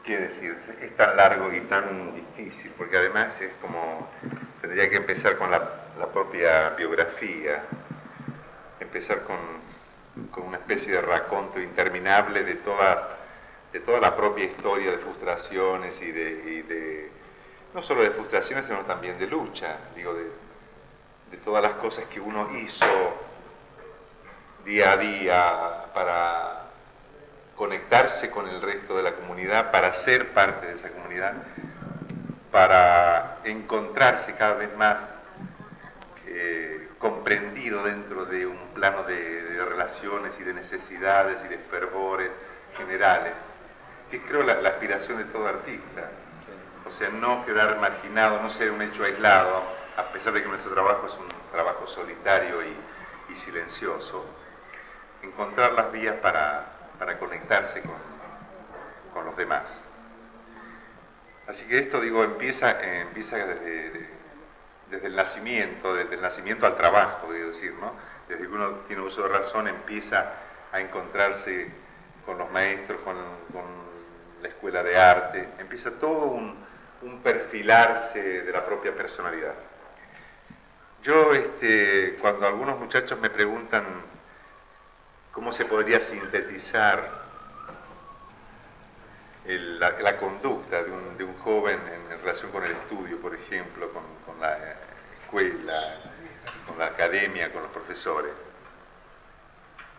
¿Qué decir? Es tan largo y tan difícil, porque además es como, tendría que empezar con la propia biografía, empezar con una especie de raconto interminable de toda la propia historia de frustraciones no solo de frustraciones, sino también de lucha, digo, de todas las cosas que uno hizo día a día para conectarse con el resto de la comunidad, para ser parte de esa comunidad, para encontrarse cada vez más comprendido dentro de un plano de relaciones y de necesidades y de fervores generales, que es creo la aspiración de todo artista. O sea, no quedar marginado, no ser un hecho aislado, a pesar de que nuestro trabajo es un trabajo solitario y silencioso. Encontrar las vías para conectarse con los demás. Así que esto, digo, empieza desde el nacimiento al trabajo, quiero decir, ¿no? Desde que uno tiene uso de razón empieza a encontrarse con los maestros, con la escuela de arte, empieza todo un perfilarse de la propia personalidad. Yo, cuando algunos muchachos me preguntan cómo se podría sintetizar la conducta de un joven en relación con el estudio, por ejemplo, con la escuela, con la academia, con los profesores.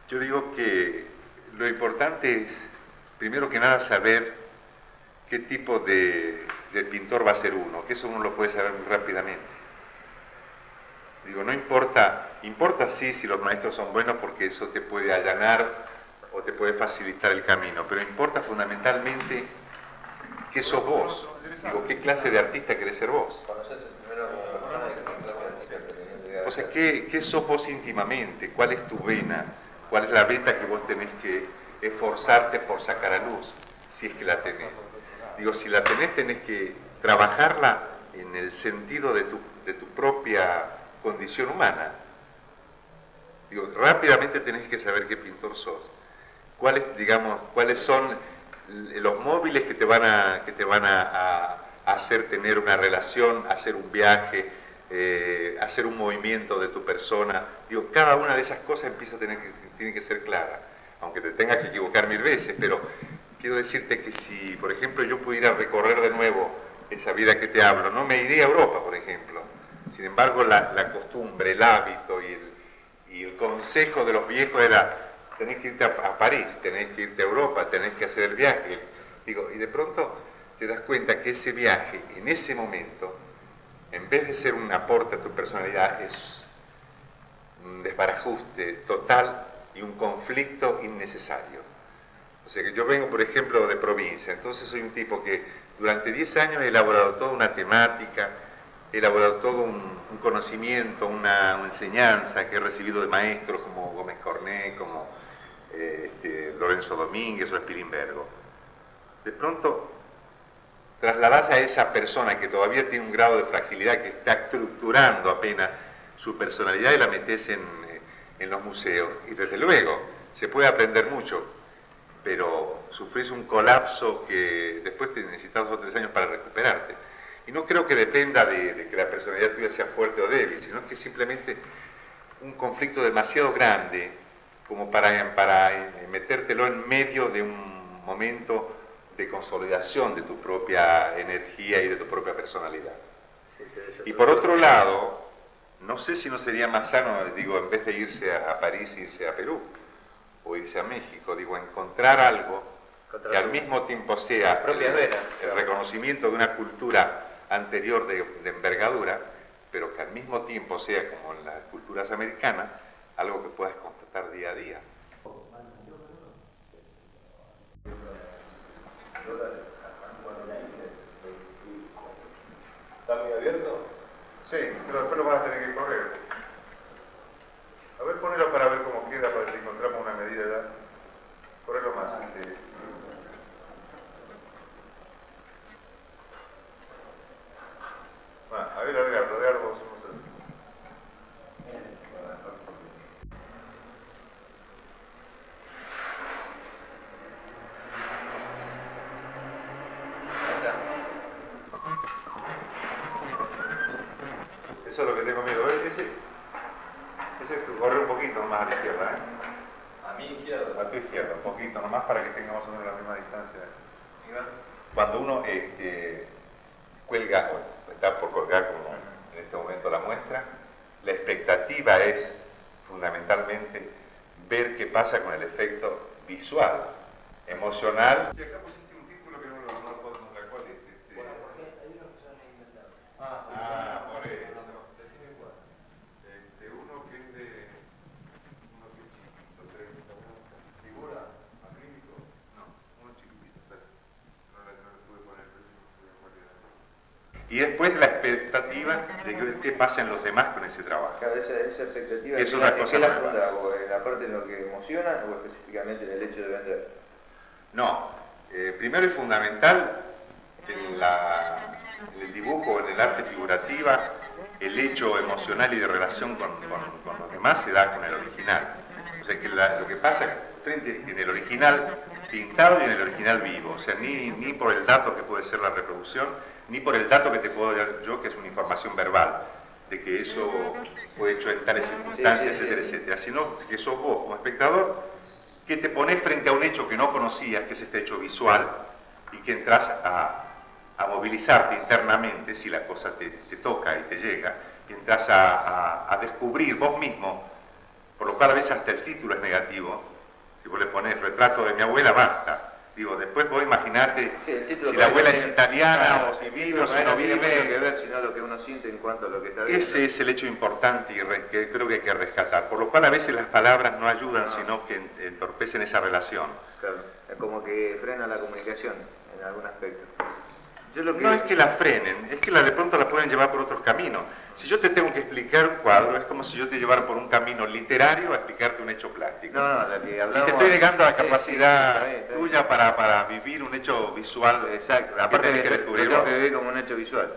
Yo digo que lo importante es, primero que nada, saber qué tipo de pintor va a ser uno, que eso uno lo puede saber muy rápidamente. Digo, no importa, importa sí si los maestros son buenos porque eso te puede allanar o te puede facilitar el camino, pero importa fundamentalmente qué sos vos. Digo, qué clase de artista querés ser vos. O sea, ¿qué sos vos íntimamente? ¿Cuál es tu vena? ¿Cuál es la beta que vos tenés que esforzarte por sacar a luz? Si es que la tenés. Digo, si la tenés, tenés que trabajarla en el sentido de tu propia condición humana. Digo, rápidamente tenés que saber qué pintor sos. ¿Cuáles son los móviles que te van a hacer tener una relación, hacer un viaje, hacer un movimiento de tu persona? Digo, cada una de esas cosas tiene que ser clara, aunque te tengas que equivocar 1000 veces, pero quiero decirte que si, por ejemplo, yo pudiera recorrer de nuevo esa vida que te hablo, no me iría a Europa, por ejemplo. Sin embargo, la costumbre, el hábito y el consejo de los viejos era: tenés que irte a París, tenés que irte a Europa, tenés que hacer el viaje. Digo, y de pronto te das cuenta que ese viaje, en ese momento, en vez de ser un aporte a tu personalidad, es un desbarajuste total y un conflicto innecesario. O sea que yo vengo, por ejemplo, de provincia, entonces soy un tipo que durante 10 años he elaborado toda una temática, he elaborado todo un conocimiento, una enseñanza que he recibido de maestros como Gómez Cornet, como Lorenzo Domínguez o Spilimbergo. De pronto trasladás a esa persona que todavía tiene un grado de fragilidad, que está estructurando apenas su personalidad, y la metés en los museos. Y desde luego, se puede aprender mucho, pero sufrís un colapso que después te necesitas 2 o 3 años para recuperarte. Y no creo que dependa de que la personalidad tuya sea fuerte o débil, sino que es simplemente un conflicto demasiado grande como para metértelo en medio de un momento de consolidación de tu propia energía y de tu propia personalidad. Y por otro lado, no sé si no sería más sano, digo, en vez de irse a París, irse a Perú o irse a México, digo, encontrar algo que al mismo tiempo sea el reconocimiento de una cultura anterior de envergadura, pero que al mismo tiempo sea, como en las culturas americanas, algo que puedas constatar día a día. ¿Está muy abierto? Sí, pero después lo vas a tener que correr. A ver, ponelo para ver cómo queda, para que encontramos una medida de edad. Correlo más. A ver, rodear vos. ese corre un poquito nomás a la izquierda, ¿eh? A mi izquierda. A tu izquierda, un poquito nomás para que tengamos más o menos la misma distancia. Cuando uno cuelga, o está por colgar como en este momento la muestra, la expectativa es fundamentalmente ver qué pasa con el efecto visual, emocional. Sí, acá pusiste un título que no lo puedo nombrar. ¿Cuál es? Bueno, porque hay unos que son inventados. Por eso. Decime cuál. Uno que es chiquito, ¿Figura? ¿Acrílico? No, uno chiquitito, no lo pude poner, pero y después la expectativa de qué pasa en los demás con ese trabajo. Claro, esa expectativa Es una cosa ¿qué la más funda? ¿O en la parte de lo que emociona o específicamente en el hecho de vender? No, primero es fundamental en el dibujo, en el arte figurativa, el hecho emocional y de relación con los demás se da con el original. O sea que lo que pasa frente en el original pintado y en el original vivo, o sea, ni por el dato que puede ser la reproducción, ni por el dato que te puedo dar yo, que es una información verbal, de que eso fue hecho en tales circunstancias, etcétera, etcétera, sino que sos vos como espectador que te pones frente a un hecho que no conocías, que es este hecho visual, y que entras a movilizarte internamente, si la cosa te toca y te llega, y entras a descubrir vos mismo, por lo cual a veces hasta el título es negativo. Si vos le pones retrato de mi abuela, basta. Digo, después vos imaginate si la abuela es italiana o si vive o si no vive. No tiene que ver sino lo que uno siente en cuanto a lo que está viendo. Ese es el hecho importante y que creo que hay que rescatar. Por lo cual a veces las palabras no ayudan, sino que entorpecen esa relación. Claro, es como que frena la comunicación en algún aspecto. No es que la frenen, es que de pronto la pueden llevar por otros caminos. Si yo te tengo que explicar un cuadro, es como si yo te llevara por un camino literario a explicarte un hecho plástico. No, la que hablamos... Y te estoy negando la capacidad está bien. tuya para vivir un hecho visual. Exacto, que aparte tenés de que lo descubrir tengo vos. que vivir como un hecho visual.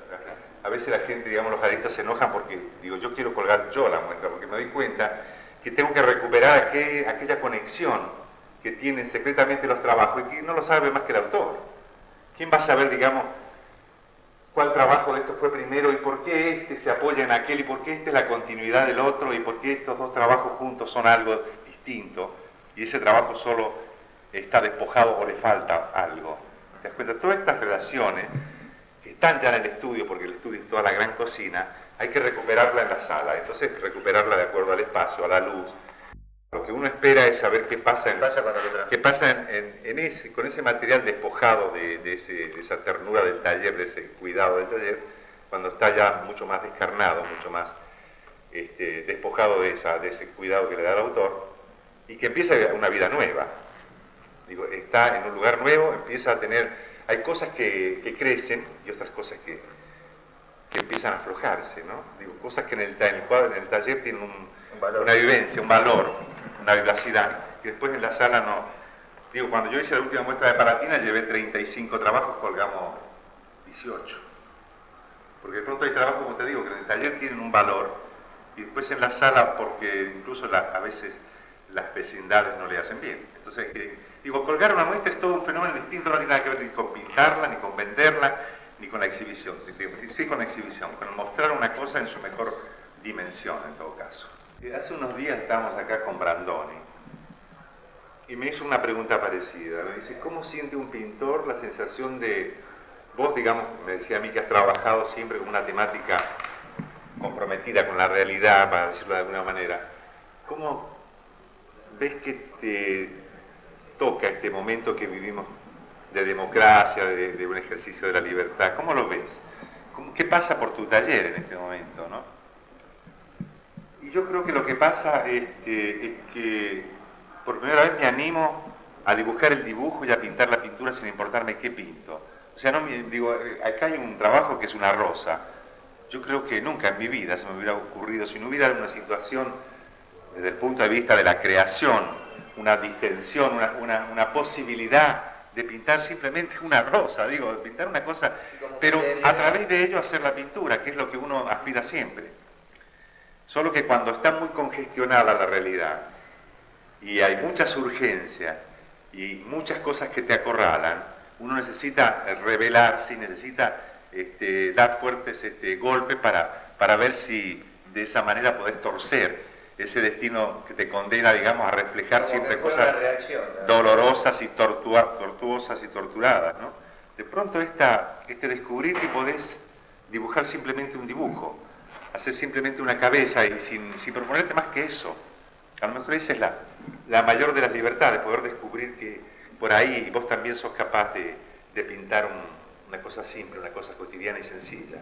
A veces la gente, digamos, los galeristas se enojan porque, digo, yo quiero colgar yo la muestra, porque me doy cuenta que tengo que recuperar aquella conexión que tienen secretamente los trabajos y que no lo sabe más que el autor. ¿Quién va a saber, digamos, cuál trabajo de esto fue primero y por qué este se apoya en aquel y por qué esta es la continuidad del otro y por qué estos dos trabajos juntos son algo distinto y ese trabajo solo está despojado o le falta algo? ¿Te das cuenta? Todas estas relaciones que están ya en el estudio, porque el estudio es toda la gran cocina, hay que recuperarla en la sala, entonces recuperarla de acuerdo al espacio, a la luz. Lo que uno espera es saber qué pasa, con ese material despojado de esa ternura del taller, de ese cuidado del taller, cuando está ya mucho más descarnado, mucho más despojado de ese cuidado que le da el autor, y que empieza una vida nueva. Digo, está en un lugar nuevo, empieza a tener... Hay cosas que crecen y otras cosas que empiezan a aflojarse, ¿no? Digo, cosas que en el taller tienen una vivencia, un valor, una vivacidad, que después en la sala no. Digo, cuando yo hice la última muestra de Palatina llevé 35 trabajos, colgamos 18. Porque de pronto hay trabajos, como te digo, que en el taller tienen un valor, y después en la sala, porque incluso a veces las vecindades no le hacen bien. Entonces, digo, colgar una muestra es todo un fenómeno distinto, no tiene nada que ver ni con pintarla, ni con venderla, ni con la exhibición. Sí con la exhibición, con mostrar una cosa en su mejor dimensión, en todo caso. Hace unos días estábamos acá con Brandoni y me hizo una pregunta parecida. Me dice, ¿cómo siente un pintor la sensación de... Vos, digamos, me decía a mí que has trabajado siempre con una temática comprometida con la realidad, para decirlo de alguna manera. ¿Cómo ves que te toca este momento que vivimos de democracia, de un ejercicio de la libertad? ¿Cómo lo ves? ¿Qué pasa por tu taller en este momento, no? Y yo creo que lo que pasa es que por primera vez me animo a dibujar el dibujo y a pintar la pintura sin importarme qué pinto. O sea, digo, acá hay un trabajo que es una rosa. Yo creo que nunca en mi vida se me hubiera ocurrido, si no hubiera una situación desde el punto de vista de la creación, una distensión, una posibilidad de pintar simplemente una rosa, digo, de pintar una cosa, pero a través de ello hacer la pintura, que es lo que uno aspira siempre. Solo que cuando está muy congestionada la realidad y hay muchas urgencias y muchas cosas que te acorralan, uno necesita revelarse y necesita dar fuertes golpes para ver si de esa manera podés torcer ese destino que te condena, digamos, a reflejar Como siempre que fue cosas una reacción, ¿no? dolorosas y tortuosas y torturadas, ¿no? De pronto este descubrir que podés dibujar simplemente un dibujo, hacer simplemente una cabeza y sin proponerte más que eso. A lo mejor esa es la mayor de las libertades, poder descubrir que por ahí vos también sos capaz de pintar una cosa simple, una cosa cotidiana y sencilla.